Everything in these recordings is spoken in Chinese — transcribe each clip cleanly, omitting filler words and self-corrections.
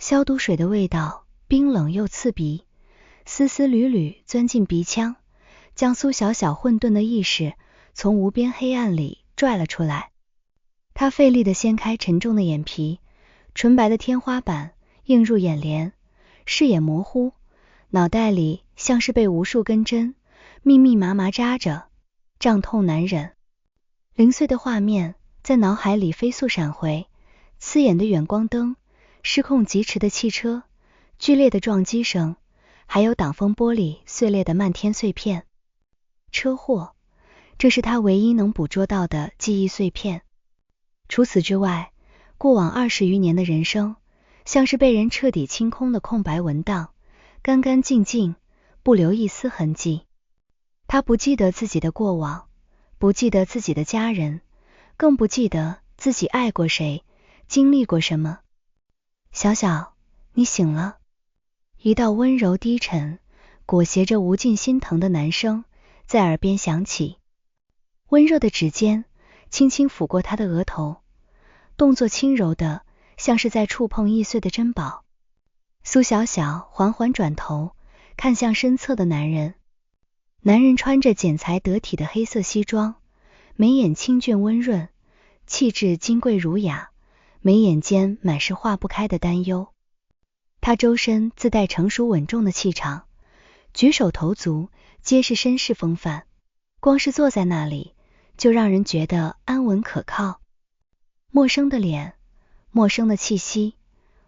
消毒水的味道冰冷又刺鼻，丝丝缕缕钻进鼻腔，将苏小小混沌的意识从无边黑暗里拽了出来。他费力地掀开沉重的眼皮，纯白的天花板映入眼帘，视野模糊，脑袋里像是被无数根针密密麻麻扎着，胀痛难忍。零碎的画面在脑海里飞速闪回，刺眼的远光灯，失控疾驰的汽车，剧烈的撞击声，还有挡风玻璃碎裂的漫天碎片。车祸，这是他唯一能捕捉到的记忆碎片。除此之外，过往20余年的人生像是被人彻底清空的空白文档，干干净净，不留一丝痕迹。他不记得自己的过往，不记得自己的家人，更不记得自己爱过谁，经历过什么。小小，你醒了。一道温柔低沉，裹挟着无尽心疼的男声在耳边响起。温热的指尖轻轻抚过他的额头，动作轻柔的像是在触碰易碎的珍宝。苏小小缓缓转头，看向身侧的男人。男人穿着剪裁得体的黑色西装，眉眼清俊温润，气质金贵儒雅，眉眼间满是化不开的担忧。他周身自带成熟稳重的气场，举手投足皆是绅士风范，光是坐在那里就让人觉得安稳可靠。陌生的脸，陌生的气息，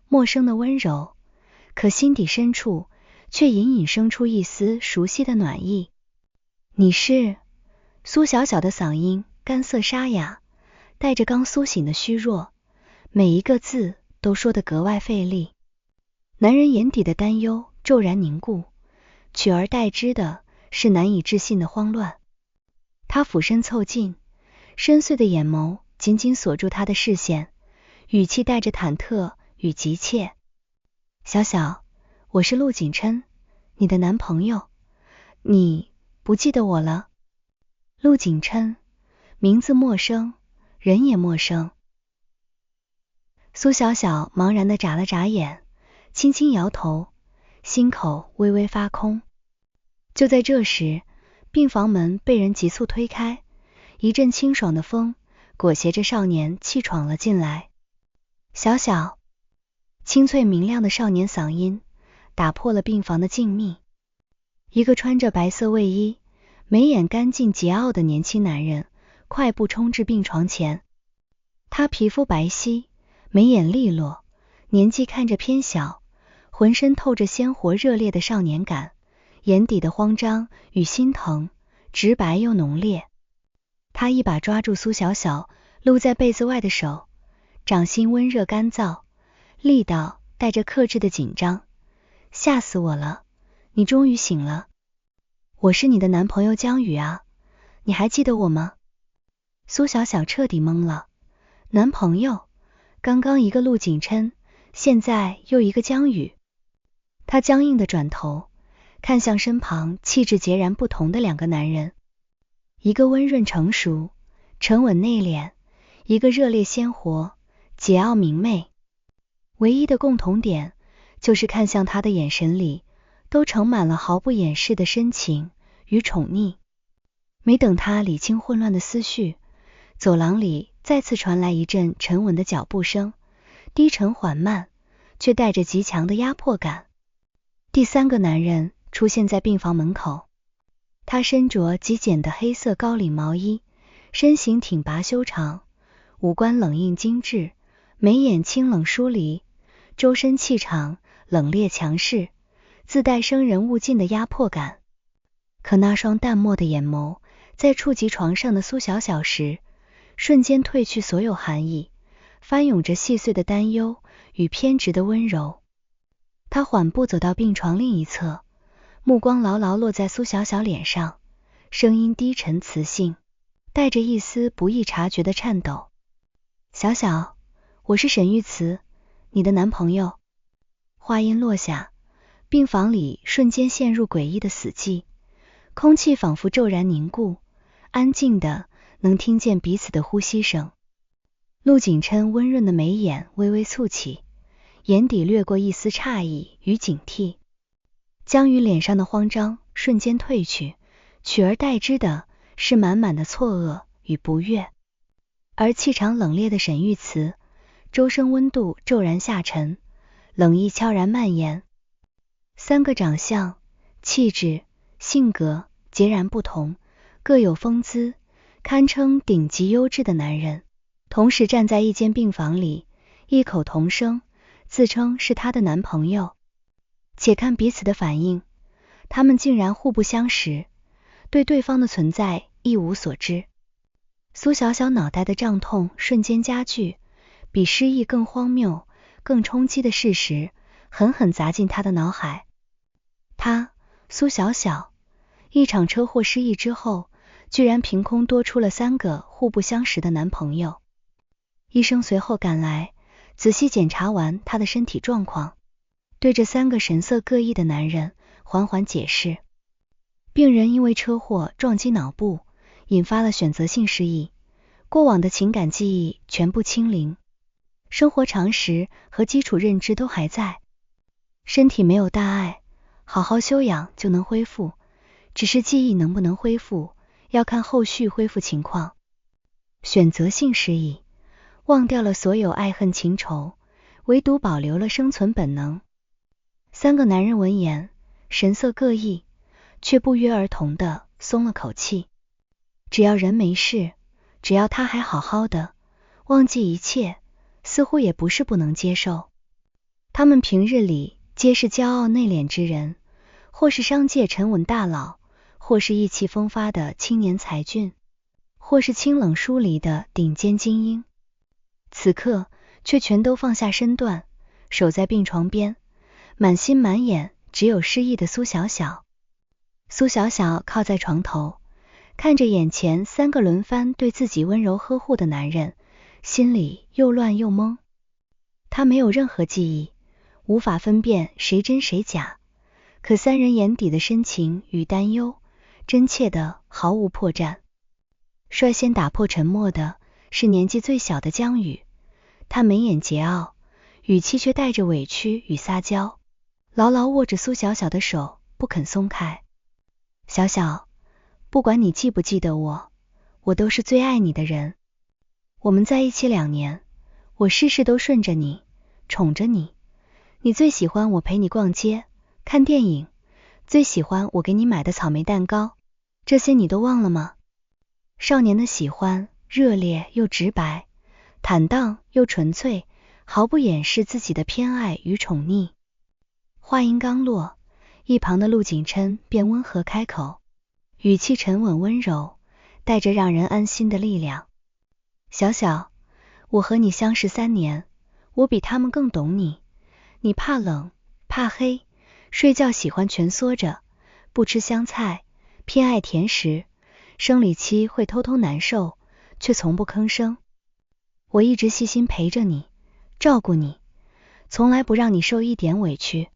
陌生的温柔，可心底深处却隐隐生出一丝熟悉的暖意。你是？苏小小的嗓音干涩沙哑，带着刚苏醒的虚弱，每一个字都说得格外费力。男人眼底的担忧骤然凝固，取而代之的是难以置信的慌乱。他俯身凑近，深邃的眼眸紧紧锁住他的视线，语气带着忐忑与急切。小小，我是陆景琛，你的男朋友，你不记得我了？陆景琛，名字陌生，人也陌生。苏小小茫然地眨了眨眼，轻轻摇头，心口微微发空。就在这时，病房门被人急速推开，一阵清爽的风裹挟着少年气闯了进来。小小，清脆明亮的少年嗓音打破了病房的静谧。一个穿着白色卫衣，眉眼干净桀骜的年轻男人快步冲至病床前。他皮肤白皙，眉眼利落，年纪看着偏小，浑身透着鲜活热烈的少年感，眼底的慌张与心疼直白又浓烈。他一把抓住苏小小露在被子外的手，掌心温热干燥，力道带着克制的紧张。吓死我了，你终于醒了。我是你的男朋友江宇啊，你还记得我吗？苏小小彻底懵了。男朋友？刚刚一个陆景琛，现在又一个江宇。他僵硬地转头，看向身旁气质截然不同的两个男人。一个温润成熟，沉稳内敛，一个热烈鲜活，桀骜明媚。唯一的共同点就是看向他的眼神里都盛满了毫不掩饰的深情与宠溺。没等他理清混乱的思绪，走廊里再次传来一阵沉稳的脚步声，低沉缓慢，却带着极强的压迫感。第三个男人出现在病房门口，他身着极简的黑色高领毛衣，身形挺拔修长，五官冷硬精致，眉眼清冷疏离，周身气场冷冽强势，自带生人勿近的压迫感。可那双淡漠的眼眸在触及床上的苏小小时，瞬间褪去所有寒意，翻涌着细碎的担忧与偏执的温柔。他缓步走到病床另一侧，目光牢牢落在苏小小脸上，声音低沉磁性，带着一丝不易察觉的颤抖。小小，我是沈玉慈，你的男朋友。话音落下，病房里瞬间陷入诡异的死寂，空气仿佛骤然凝固，安静的能听见彼此的呼吸声。陆景琛温润的眉眼微微蹙起，眼底掠过一丝诧异与警惕。江宇脸上的慌张瞬间褪去，取而代之的是满满的错愕与不悦。而气场冷冽的沈玉慈，周身温度骤然下沉，冷意悄然蔓延。三个长相、气质、性格截然不同，各有风姿，堪称顶级优质的男人，同时站在一间病房里，异口同声自称是她的男朋友。且看彼此的反应，他们竟然互不相识，对对方的存在一无所知。苏小小脑袋的胀痛瞬间加剧，比失忆更荒谬、更冲击的事实狠狠砸进她的脑海。她，苏小小，一场车祸失忆之后，居然凭空多出了3个互不相识的男朋友。医生随后赶来，仔细检查完她的身体状况，对这3个神色各异的男人缓缓解释，病人因为车祸撞击脑部，引发了选择性失忆，过往的情感记忆全部清零，生活常识和基础认知都还在，身体没有大碍，好好休养就能恢复，只是记忆能不能恢复，要看后续恢复情况。选择性失忆，忘掉了所有爱恨情仇，唯独保留了生存本能。3个男人闻言，神色各异，却不约而同地松了口气。只要人没事，只要他还好好的，忘记一切，似乎也不是不能接受。他们平日里皆是骄傲内敛之人，或是商界沉稳大佬，或是意气风发的青年才俊，或是清冷疏离的顶尖精英。此刻却全都放下身段，守在病床边，满心满眼只有失忆的苏小小。苏小小靠在床头，看着眼前3个轮番对自己温柔呵护的男人，心里又乱又懵。他没有任何记忆，无法分辨谁真谁假，可3人眼底的深情与担忧，真切的毫无破绽。率先打破沉默的是年纪最小的江宇，他眉眼桀骜，语气却带着委屈与撒娇，牢牢握着苏小小的手不肯松开。小小，不管你记不记得我，我都是最爱你的人。我们在一起2年，我事事都顺着你，宠着你。你最喜欢我陪你逛街、看电影，最喜欢我给你买的草莓蛋糕，这些你都忘了吗？少年的喜欢，热烈又直白，坦荡又纯粹，毫不掩饰自己的偏爱与宠溺。话音刚落，一旁的陆景琛便温和开口，语气沉稳温柔，带着让人安心的力量。小小，我和你相识3年，我比他们更懂你。你怕冷，怕黑，睡觉喜欢蜷缩着，不吃香菜，偏爱甜食，生理期会偷偷难受，却从不吭声。我一直细心陪着你，照顾你，从来不让你受一点委屈。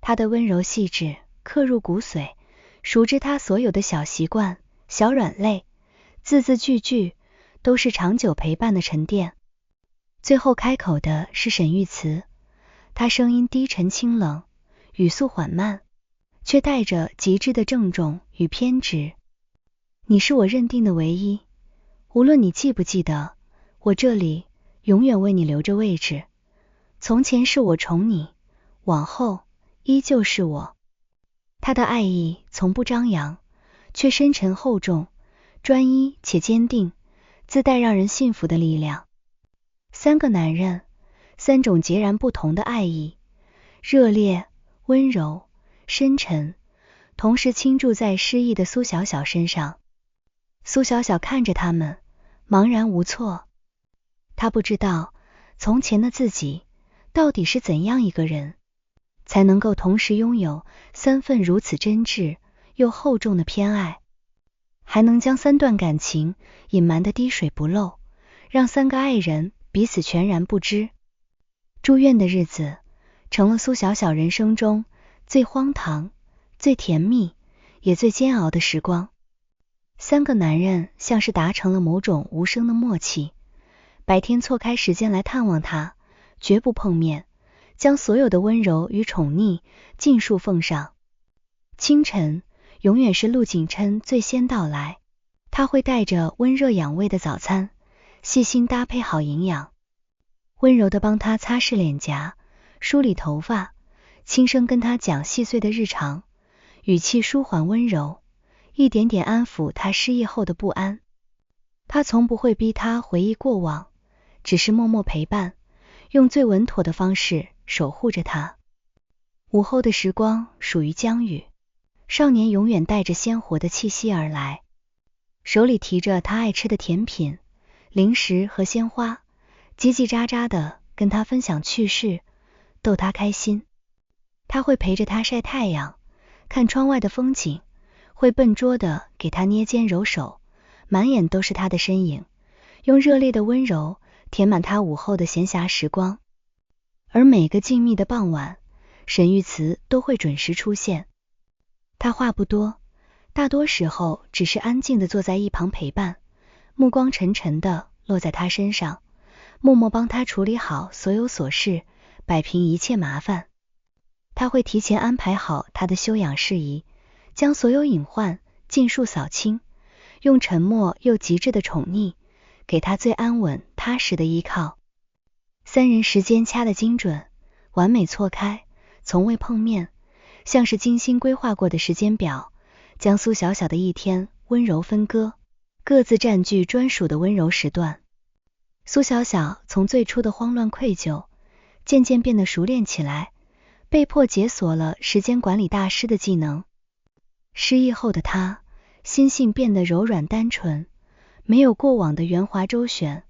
他的温柔细致刻入骨髓，熟知他所有的小习惯、小软肋，字字句句都是长久陪伴的沉淀。最后开口的是沈玉慈，他声音低沉清冷，语速缓慢，却带着极致的郑重与偏执。你是我认定的唯一，无论你记不记得，我这里永远为你留着位置。从前是我宠你，往后依旧是我。他的爱意从不张扬，却深沉厚重，专一且坚定，自带让人信服的力量。3个男人，3种截然不同的爱意，热烈、温柔、深沉，同时倾注在失忆的苏小小身上。苏小小看着他们，茫然无措。他不知道从前的自己到底是怎样一个人，才能够同时拥有3份如此真挚又厚重的偏爱，还能将3段感情隐瞒得滴水不漏，让3个爱人彼此全然不知。住院的日子成了苏小小人生中最荒唐、最甜蜜也最煎熬的时光。3个男人像是达成了某种无声的默契，白天错开时间来探望他，绝不碰面，将所有的温柔与宠溺尽数奉上。清晨永远是陆景琛最先到来，他会带着温热养胃的早餐，细心搭配好营养，温柔地帮他擦拭脸颊，梳理头发，轻声跟他讲细碎的日常，语气舒缓温柔，一点点安抚他失忆后的不安。他从不会逼他回忆过往，只是默默陪伴，用最稳妥的方式守护着他。午后的时光属于江宇，少年永远带着鲜活的气息而来，手里提着他爱吃的甜品、零食和鲜花，叽叽喳喳的跟他分享趣事，逗他开心。他会陪着他晒太阳，看窗外的风景，会笨拙的给他捏肩揉手，满眼都是他的身影，用热烈的温柔填满他午后的闲暇时光。而每个静谧的傍晚，沈玉慈都会准时出现。他话不多，大多时候只是安静的坐在一旁陪伴，目光沉沉的落在他身上，默默帮他处理好所有琐事，摆平一切麻烦。他会提前安排好他的休养事宜，将所有隐患尽数扫清，用沉默又极致的宠溺，给他最安稳踏实的依靠。三人时间掐得精准，完美错开，从未碰面，像是精心规划过的时间表，将苏小小的一天温柔分割，各自占据专属的温柔时段。苏小小从最初的慌乱愧疚，渐渐变得熟练起来，被迫解锁了时间管理大师的技能。失忆后的他，心性变得柔软单纯，没有过往的圆滑周旋，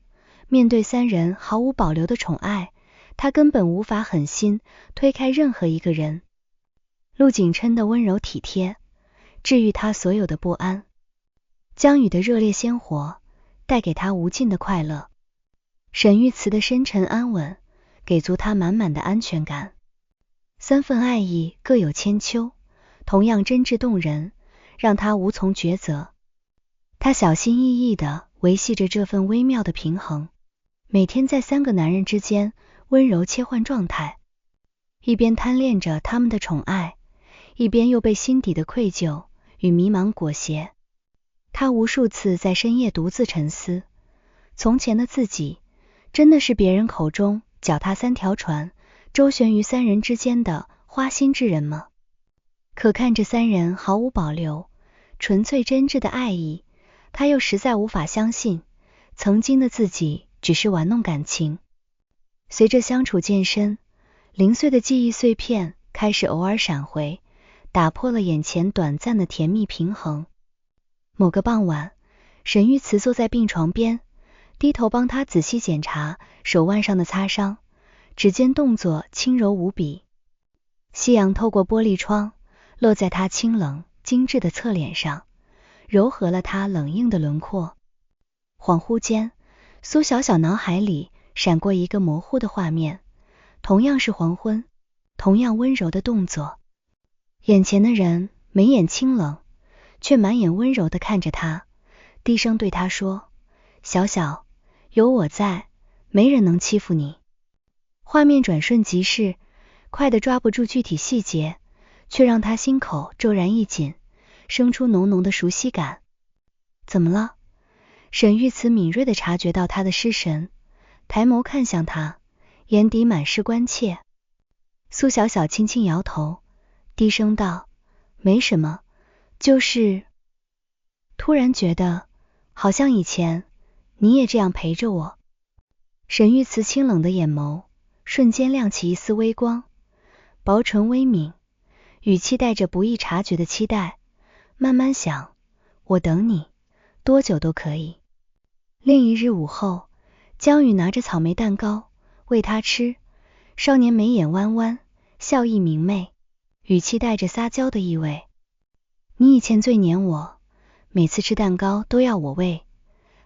面对三人毫无保留的宠爱，他根本无法狠心推开任何一个人。陆景琛的温柔体贴，治愈他所有的不安；江宇的热烈鲜活，带给他无尽的快乐；沈玉慈的深沉安稳，给足他满满的安全感。三份爱意各有千秋，同样真挚动人，让他无从抉择。他小心翼翼地维系着这份微妙的平衡，每天在三个男人之间温柔切换状态，一边贪恋着他们的宠爱，一边又被心底的愧疚与迷茫裹挟。他无数次在深夜独自沉思，从前的自己真的是别人口中脚踏三条船，周旋于三人之间的花心之人吗？可看着三人毫无保留、纯粹真挚的爱意，他又实在无法相信，曾经的自己只是玩弄感情。随着相处渐深，零碎的记忆碎片开始偶尔闪回，打破了眼前短暂的甜蜜平衡。某个傍晚，沈玉慈坐在病床边，低头帮他仔细检查手腕上的擦伤，指尖动作轻柔无比。夕阳透过玻璃窗，落在他清冷精致的侧脸上，柔和了他冷硬的轮廓。恍惚间，苏小小脑海里闪过一个模糊的画面，同样是黄昏，同样温柔的动作。眼前的人眉眼清冷，却满眼温柔地看着他，低声对他说：小小，有我在，没人能欺负你。画面转瞬即逝，快得抓不住具体细节，却让他心口骤然一紧，生出浓浓的熟悉感。怎么了？沈玉慈敏锐地察觉到他的失神，抬眸看向他，眼底满是关切。苏小小轻轻摇头，低声道：没什么，就是突然觉得好像以前你也这样陪着我。沈玉慈清冷的眼眸瞬间亮起一丝微光，薄唇微抿，语气带着不易察觉的期待，慢慢想，我等你多久都可以。另一日午后，江宇拿着草莓蛋糕喂他吃，少年眉眼弯弯，笑意明媚，语气带着撒娇的意味。你以前最黏我，每次吃蛋糕都要我喂，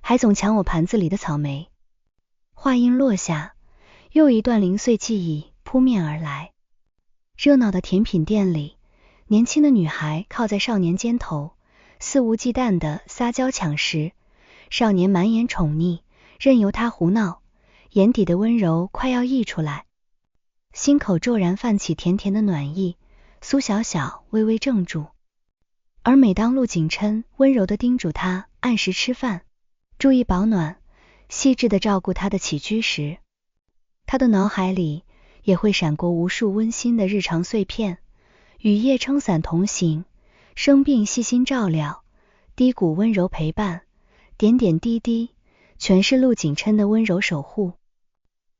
还总抢我盘子里的草莓。话音落下，又一段零碎记忆扑面而来。热闹的甜品店里，年轻的女孩靠在少年肩头，肆无忌惮的撒娇抢食，少年满眼宠溺，任由她胡闹，眼底的温柔快要溢出来。心口骤然泛起甜甜的暖意，苏小小微微怔住。而每当陆景琛温柔地叮嘱她按时吃饭，注意保暖，细致地照顾她的起居时，她的脑海里也会闪过无数温馨的日常碎片，雨夜撑伞同行，生病细心照料，低谷温柔陪伴，点点滴滴全是陆景琛的温柔守护。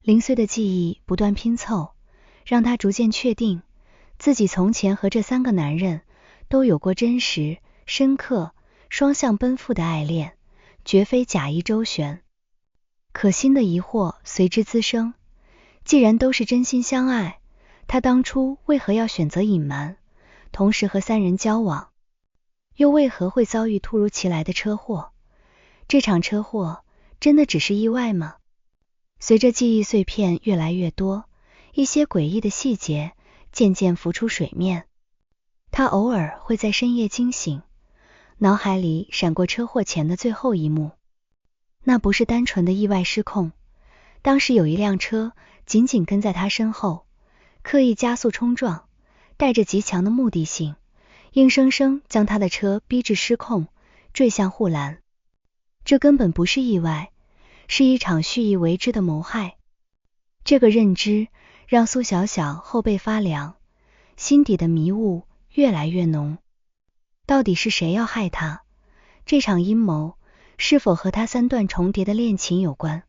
零碎的记忆不断拼凑，让她逐渐确定自己从前和这3个男人都有过真实、深刻、双向奔赴的爱恋，绝非假意周旋。可心的疑惑随之滋生，既然都是真心相爱，他当初为何要选择隐瞒，同时和3人交往？又为何会遭遇突如其来的车祸？这场车祸真的只是意外吗？随着记忆碎片越来越多，一些诡异的细节渐渐浮出水面。他偶尔会在深夜惊醒，脑海里闪过车祸前的最后一幕。那不是单纯的意外失控，当时有一辆车紧紧跟在他身后，刻意加速冲撞，带着极强的目的性，硬生生将他的车逼至失控，坠向护栏。这根本不是意外，是一场蓄意为之的谋害。这个认知让苏小小后背发凉，心底的迷雾越来越浓。到底是谁要害他？这场阴谋是否和他3段重叠的恋情有关？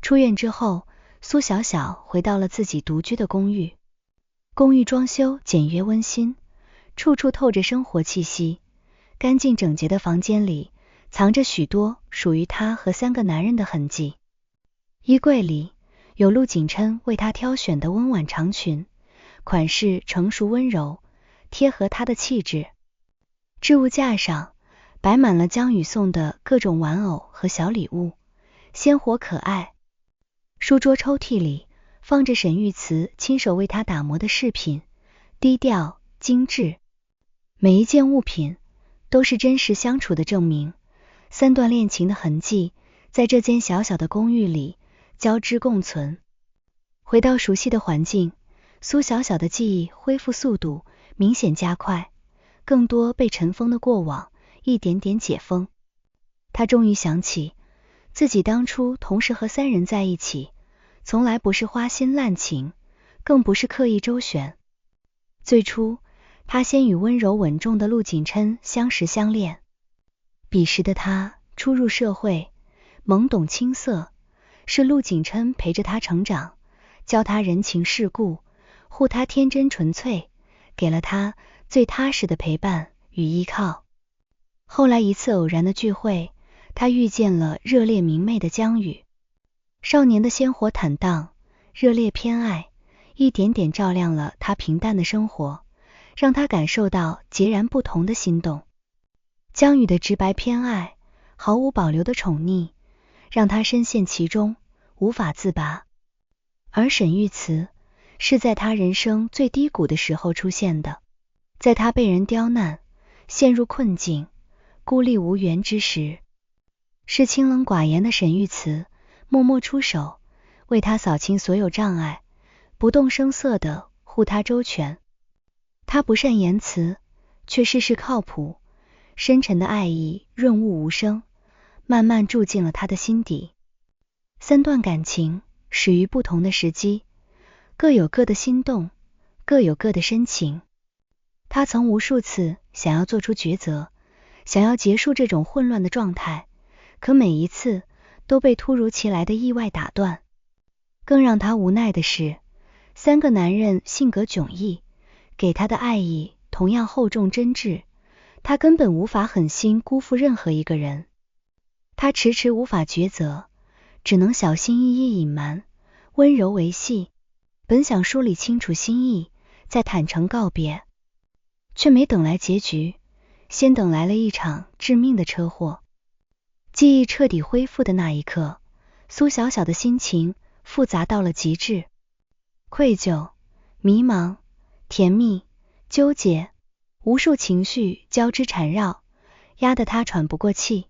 出院之后，苏小小回到了自己独居的公寓。公寓装修简约温馨，处处透着生活气息。干净整洁的房间里藏着许多属于他和3个男人的痕迹。衣柜里有陆景琛为他挑选的温婉长裙，款式成熟温柔，贴合他的气质。置物架上摆满了江宇送的各种玩偶和小礼物，鲜活可爱。书桌抽屉里放着沈玉慈亲手为他打磨的饰品，低调精致。每一件物品都是真实相处的证明，3段恋情的痕迹在这间小小的公寓里交织共存。回到熟悉的环境，苏小小的记忆恢复速度明显加快，更多被尘封的过往一点点解封。他终于想起自己当初同时和3人在一起，从来不是花心滥情，更不是刻意周旋。最初他先与温柔稳重的陆景琛相识相恋。彼时的他初入社会，懵懂青涩，是陆景琛陪着他成长，教他人情世故，护他天真纯粹，给了他最踏实的陪伴与依靠。后来一次偶然的聚会，他遇见了热烈明媚的江宇。少年的鲜活坦荡，热烈偏爱，一点点照亮了他平淡的生活，让他感受到截然不同的心动。江宇的直白偏爱，毫无保留的宠溺，让他深陷其中，无法自拔。而沈玉慈是在他人生最低谷的时候出现的，在他被人刁难，陷入困境，孤立无援之时，是清冷寡言的沈玉慈默默出手，为他扫清所有障碍，不动声色地护他周全。他不善言辞，却事事靠谱，深沉的爱意润物无声，慢慢住进了他的心底。3段感情始于不同的时机，各有各的心动，各有各的深情。他曾无数次想要做出抉择，想要结束这种混乱的状态，可每一次都被突如其来的意外打断。更让他无奈的是，3个男人性格迥异，给他的爱意同样厚重真挚，他根本无法狠心辜负任何一个人。他迟迟无法抉择，只能小心翼翼隐瞒，温柔维系。本想梳理清楚心意，再坦诚告别，却没等来结局，先等来了一场致命的车祸。记忆彻底恢复的那一刻，苏小小的心情复杂到了极致，愧疚、迷茫、甜蜜、纠结，无数情绪交织缠绕，压得他喘不过气。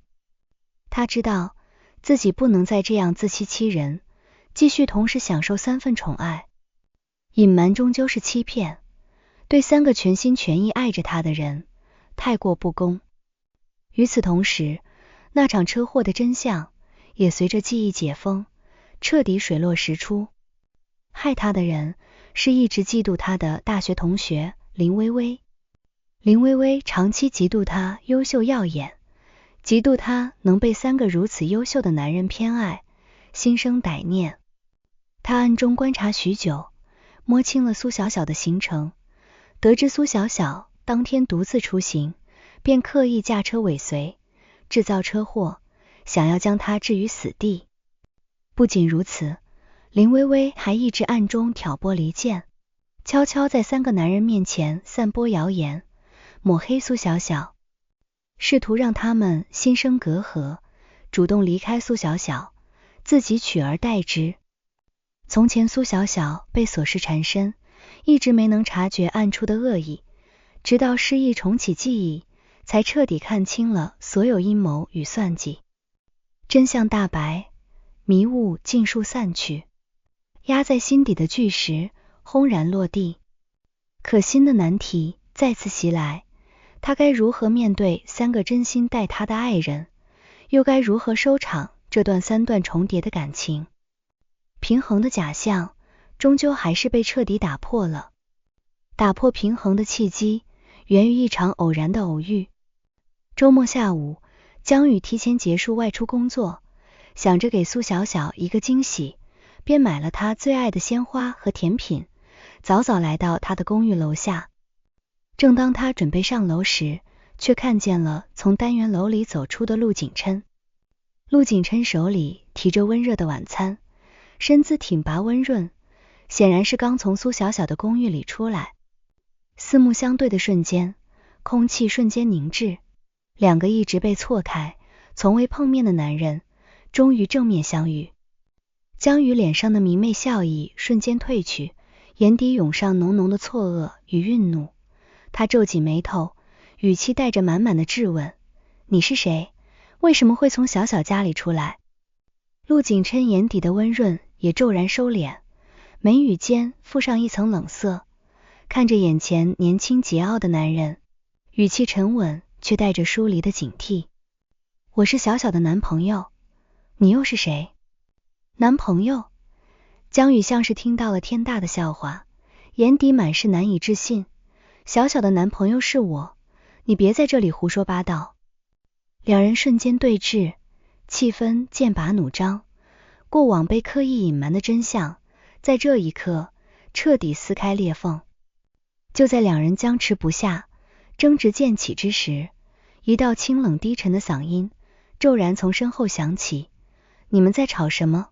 他知道自己不能再这样自欺欺人，继续同时享受3份宠爱。隐瞒终究是欺骗，对3个全心全意爱着他的人，太过不公。与此同时，那场车祸的真相也随着记忆解封，彻底水落石出。害他的人是一直嫉妒他的大学同学林薇薇。林薇薇长期嫉妒他优秀耀眼，嫉妒他能被3个如此优秀的男人偏爱，心生歹念。他暗中观察许久，摸清了苏小小的行程，得知苏小小当天独自出行，便刻意驾车尾随，制造车祸，想要将她置于死地。不仅如此，林薇薇还一直暗中挑拨离间，悄悄在3个男人面前散播谣言，抹黑苏小小，试图让他们心生隔阂，主动离开苏小小，自己取而代之。从前苏小小被琐事缠身，一直没能察觉暗处的恶意，直到失忆重启记忆，才彻底看清了所有阴谋与算计。真相大白，迷雾尽数散去，压在心底的巨石轰然落地。可新的难题再次袭来，他该如何面对3个真心待他的爱人，又该如何收场这段3段重叠的感情？平衡的假象终究还是被彻底打破了。打破平衡的契机源于一场偶然的偶遇。周末下午，江宇提前结束外出工作，想着给苏小小一个惊喜，便买了她最爱的鲜花和甜品，早早来到她的公寓楼下。正当他准备上楼时，却看见了从单元楼里走出的陆景琛。陆景琛手里提着温热的晚餐，身姿挺拔温润，显然是刚从苏小小的公寓里出来。四目相对的瞬间，空气瞬间凝滞，2个一直被错开，从未碰面的男人，终于正面相遇。江宇脸上的迷媚笑意瞬间褪去，眼底涌上浓浓的错愕与愠怒。他皱紧眉头，语气带着满满的质问：你是谁？为什么会从小小家里出来？陆景琛眼底的温润也骤然收敛，眉宇间附上一层冷色，看着眼前年轻桀骜的男人，语气沉稳却带着疏离的警惕。我是小小的男朋友。你又是谁？男朋友？江宇像是听到了天大的笑话，眼底满是难以置信。小小的男朋友是我，你别在这里胡说八道。2人瞬间对峙，气氛剑拔弩张，过往被刻意隐瞒的真相，在这一刻彻底撕开裂缝。就在2人僵持不下，争执渐起之时，一道清冷低沉的嗓音骤然从身后响起：你们在吵什么？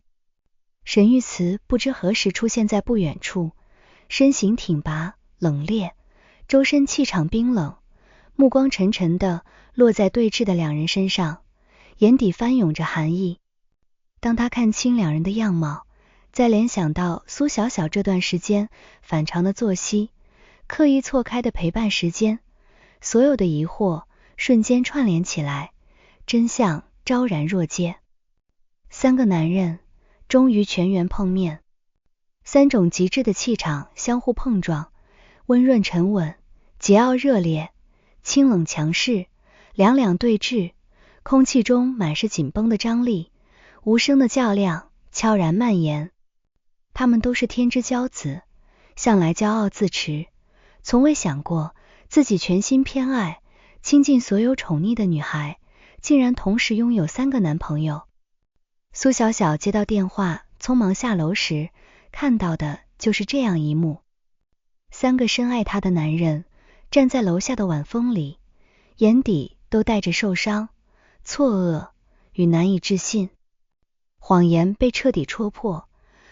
沈玉慈不知何时出现在不远处，身形挺拔冷冽，周身气场冰冷，目光沉沉地落在对峙的2人身上，眼底翻涌着寒意。当他看清2人的样貌，再联想到苏小小这段时间反常的作息，刻意错开的陪伴时间，所有的疑惑瞬间串联起来，真相昭然若揭。3个男人终于全员碰面，3种极致的气场相互碰撞，温润沉稳，桀骜热烈，清冷强势，两对峙，空气中满是紧绷的张力，无声的较量悄然蔓延。他们都是天之骄子，向来骄傲自持，从未想过自己全心偏爱、倾尽所有宠溺的女孩，竟然同时拥有3个男朋友。苏小小接到电话，匆忙下楼时，看到的就是这样一幕。3个深爱她的男人站在楼下的晚风里，眼底都带着受伤、错愕与难以置信。谎言被彻底戳破，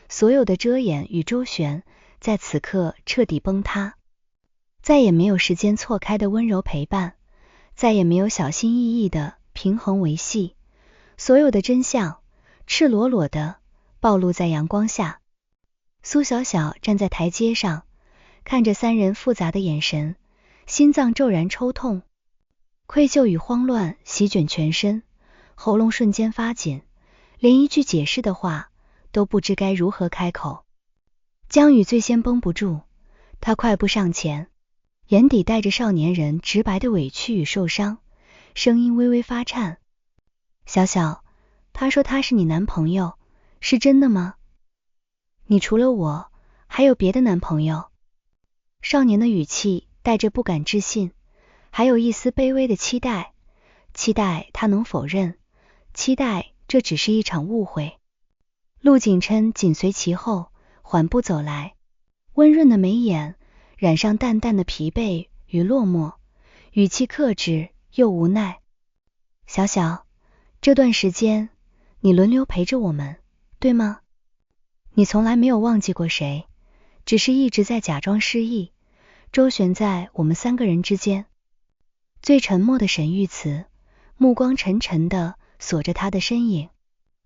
所有的遮掩与周旋在此刻彻底崩塌。再也没有时间错开的温柔陪伴，再也没有小心翼翼的平衡维系，所有的真相赤裸裸的暴露在阳光下。苏小小站在台阶上，看着3人复杂的眼神，心脏骤然抽痛，愧疚与慌乱席卷全身，喉咙瞬间发紧，连一句解释的话都不知该如何开口。江宇最先绷不住，他快步上前，眼底带着少年人直白的委屈与受伤，声音微微发颤。小小，他说他是你男朋友，是真的吗？你除了我，还有别的男朋友？少年的语气带着不敢置信，还有一丝卑微的期待，期待他能否认，期待这只是一场误会。陆景琛紧随其后，缓步走来，温润的眉眼染上淡淡的疲惫与落寞，语气克制又无奈。小小，这段时间你轮流陪着我们，对吗？你从来没有忘记过谁，只是一直在假装失忆，周旋在我们三个人之间。最沉默的沈玉慈，目光沉沉地锁着他的身影，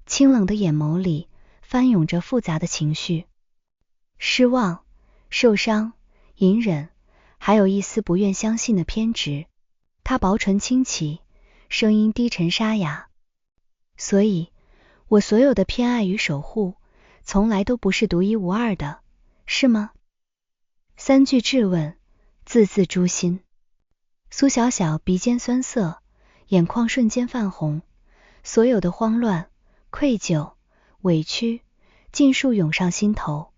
清冷的眼眸里翻涌着复杂的情绪，失望、受伤、隐忍，还有一丝不愿相信的偏执。他薄唇轻启，声音低沉沙哑。所以，我所有的偏爱与守护，从来都不是独一无二的，是吗？三句质问，字字诛心。苏小小鼻尖酸涩，眼眶瞬间泛红，所有的慌乱、愧疚、委屈尽数涌上心头。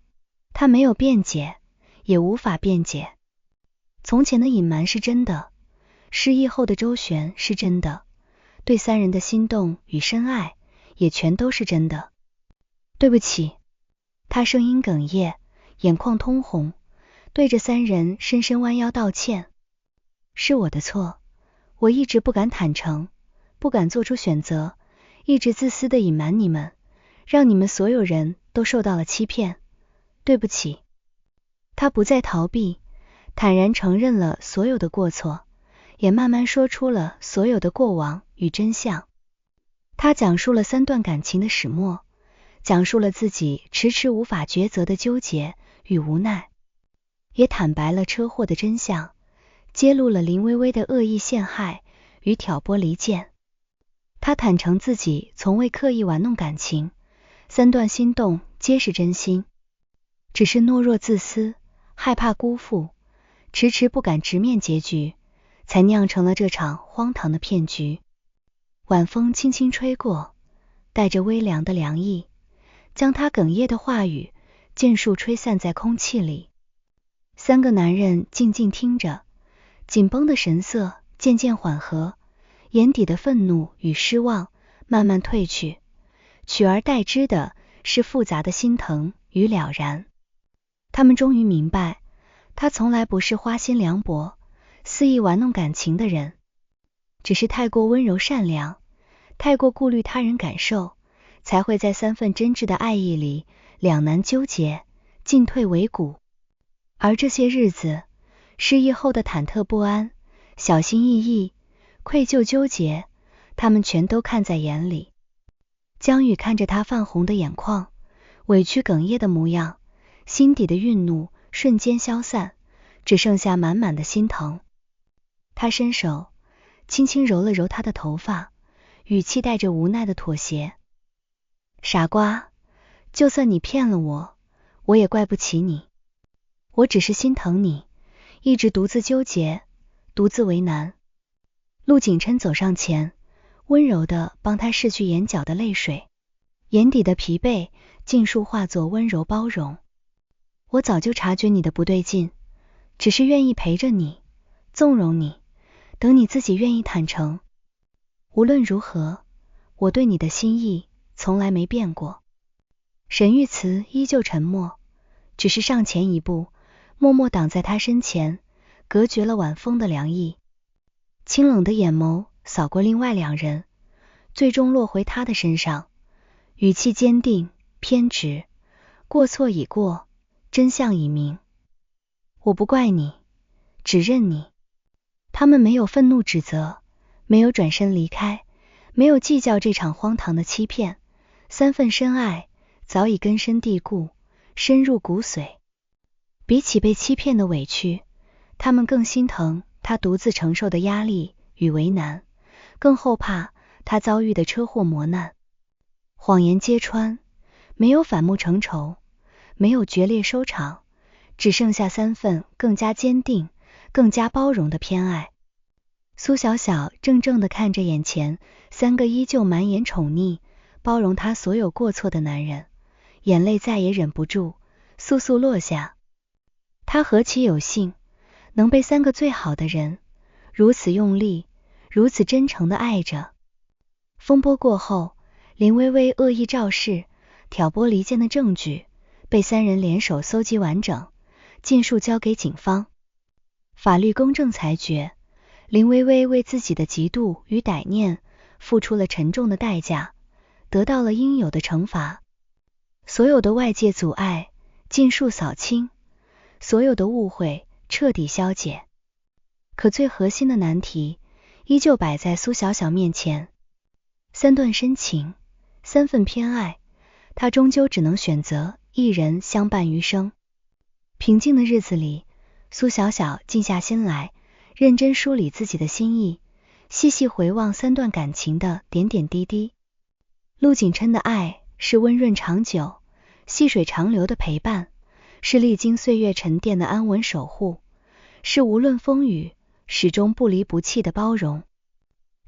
他没有辩解，也无法辩解。从前的隐瞒是真的，失忆后的周旋是真的，对三人的心动与深爱也全都是真的。对不起，他声音哽咽，眼眶通红，对着三人深深弯腰道歉。是我的错，我一直不敢坦诚，不敢做出选择，一直自私的隐瞒你们，让你们所有人都受到了欺骗。对不起。他不再逃避，坦然承认了所有的过错，也慢慢说出了所有的过往与真相。他讲述了三段感情的始末，讲述了自己迟迟无法抉择的纠结与无奈，也坦白了车祸的真相，揭露了林薇薇的恶意陷害与挑拨离间。他坦诚自己从未刻意玩弄感情，三段心动皆是真心，只是懦弱自私，害怕辜负，迟迟不敢直面结局，才酿成了这场荒唐的骗局。晚风轻轻吹过，带着微凉的凉意，将他哽咽的话语尽数吹散在空气里。三个男人静静听着，紧绷的神色渐渐缓和，眼底的愤怒与失望慢慢褪去，取而代之的是复杂的心疼与了然。他们终于明白，他从来不是花心凉薄、肆意玩弄感情的人，只是太过温柔善良，太过顾虑他人感受，才会在三份真挚的爱意里两难纠结，进退维谷。而这些日子，失忆后的忐忑不安、小心翼翼、愧疚纠结，他们全都看在眼里。江宇看着他泛红的眼眶，委屈哽咽的模样，心底的愠怒瞬间消散，只剩下满满的心疼。他伸手轻轻揉了揉他的头发，语气带着无奈的妥协。傻瓜，就算你骗了我，我也怪不起你。我只是心疼你，一直独自纠结，独自为难。陆景琛走上前，温柔地帮他拭去眼角的泪水，眼底的疲惫尽数化作温柔包容。我早就察觉你的不对劲，只是愿意陪着你，纵容你，等你自己愿意坦诚。无论如何，我对你的心意从来没变过。沈玉慈依旧沉默，只是上前一步，默默挡在他身前，隔绝了晚风的凉意。清冷的眼眸扫过另外两人，最终落回他的身上，语气坚定偏执。过错已过，真相已明。我不怪你，只认你。他们没有愤怒指责，没有转身离开，没有计较这场荒唐的欺骗。三份深爱早已根深蒂固，深入骨髓。比起被欺骗的委屈，他们更心疼他独自承受的压力与为难，更后怕他遭遇的车祸磨难。谎言揭穿，没有反目成仇，没有决裂收场，只剩下3份更加坚定、更加包容的偏爱。苏小小怔怔地看着眼前3个依旧满眼宠溺、包容她所有过错的男人，眼泪再也忍不住，簌簌落下。她何其有幸，能被3个最好的人如此用力、如此真诚地爱着。风波过后，林薇薇恶意肇事、挑拨离间的证据被3人联手搜集完整，尽数交给警方。法律公正裁决，林薇薇为自己的嫉妒与歹念付出了沉重的代价，得到了应有的惩罚。所有的外界阻碍尽数扫清，所有的误会彻底消解。可最核心的难题依旧摆在苏小小面前，3段深情，3份偏爱，她终究只能选择一人相伴余生。平静的日子里，苏小小静下心来，认真梳理自己的心意，细细回望3段感情的点点滴滴。陆景琛的爱是温润长久、细水长流的陪伴，是历经岁月沉淀的安稳守护，是无论风雨始终不离不弃的包容。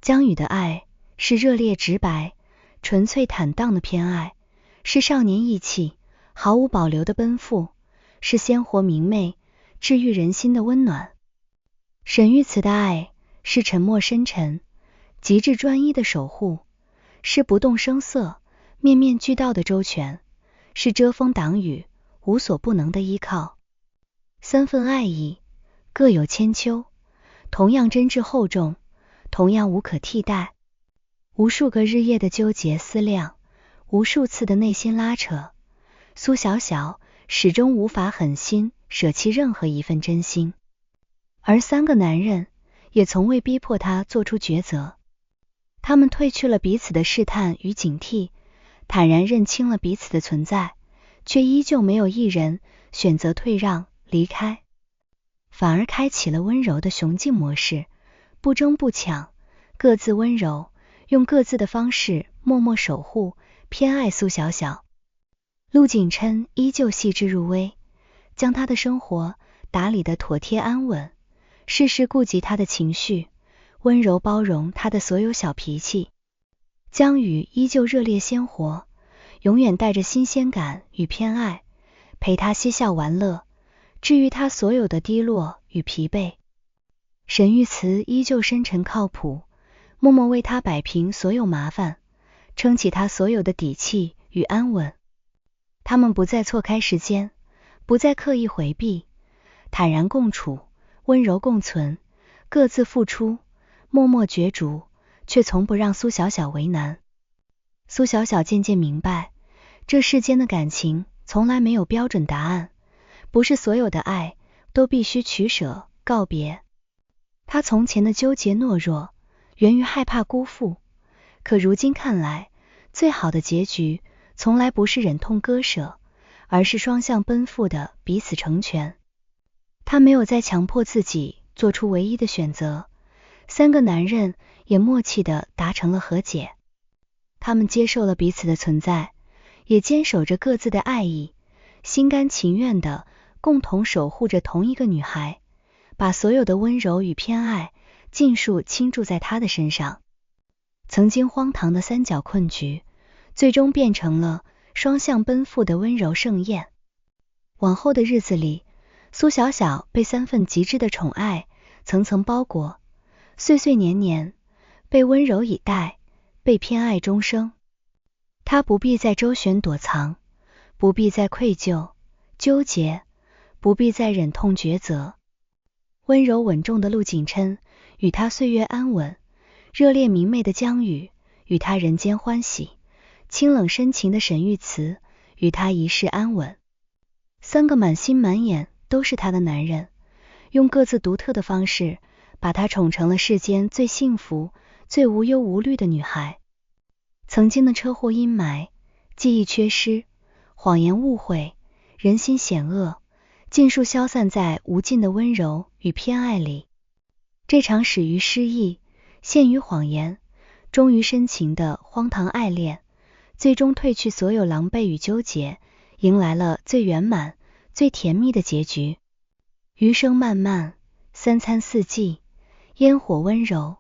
江宇的爱是热烈直白、纯粹坦荡的偏爱，是少年意气、毫无保留的奔赴，是鲜活明媚、治愈人心的温暖。沈玉慈的爱是沉默深沉、极致专一的守护，是不动声色、面面俱到的周全，是遮风挡雨、无所不能的依靠。3份爱意各有千秋，同样真挚厚重，同样无可替代。无数个日夜的纠结思量，无数次的内心拉扯，苏小小始终无法狠心舍弃任何一份真心。而3个男人也从未逼迫她做出抉择，他们褪去了彼此的试探与警惕，坦然认清了彼此的存在，却依旧没有一人选择退让离开，反而开启了温柔的雄竞模式，不争不抢，各自温柔，用各自的方式默默守护偏爱苏小小。陆景琛依旧细致入微，将他的生活打理得妥帖安稳，事事顾及他的情绪，温柔包容他的所有小脾气。江宇依旧热烈鲜活，永远带着新鲜感与偏爱，陪他嬉笑玩乐，治愈他所有的低落与疲惫。沈玉慈依旧深沉靠谱，默默为他摆平所有麻烦，撑起他所有的底气与安稳。他们不再错开时间，不再刻意回避，坦然共处，温柔共存，各自付出，默默角逐，却从不让苏小小为难。苏小小渐渐明白，这世间的感情从来没有标准答案，不是所有的爱都必须取舍告别。他从前的纠结懦弱源于害怕辜负，可如今看来，最好的结局从来不是忍痛割舍，而是双向奔赴的彼此成全。他没有再强迫自己做出唯一的选择，3个男人也默契地达成了和解。他们接受了彼此的存在，也坚守着各自的爱意，心甘情愿地共同守护着同一个女孩，把所有的温柔与偏爱尽数倾注在她的身上。曾经荒唐的3角困局，最终变成了双向奔赴的温柔盛宴。往后的日子里，苏小小被3份极致的宠爱层层包裹，岁岁年年被温柔以待，被偏爱终生。她不必再周旋躲藏，不必再愧疚纠结，不必再忍痛抉择。温柔稳重的陆景琛与他岁月安稳，热烈明媚的江宇与他人间欢喜，清冷深情的沈玉慈与他一世安稳。3个满心满眼都是他的男人，用各自独特的方式把他宠成了世间最幸福、最无忧无虑的女孩。曾经的车祸阴霾、记忆缺失、谎言误会、人心险恶，尽数消散在无尽的温柔与偏爱里。这场始于失意、陷于谎言、终于深情的荒唐爱恋，最终褪去所有狼狈与纠结，迎来了最圆满、最甜蜜的结局。余生漫漫，三餐四季，烟火温柔，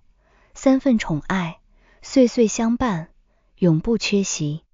三份宠爱，岁岁相伴，永不缺席。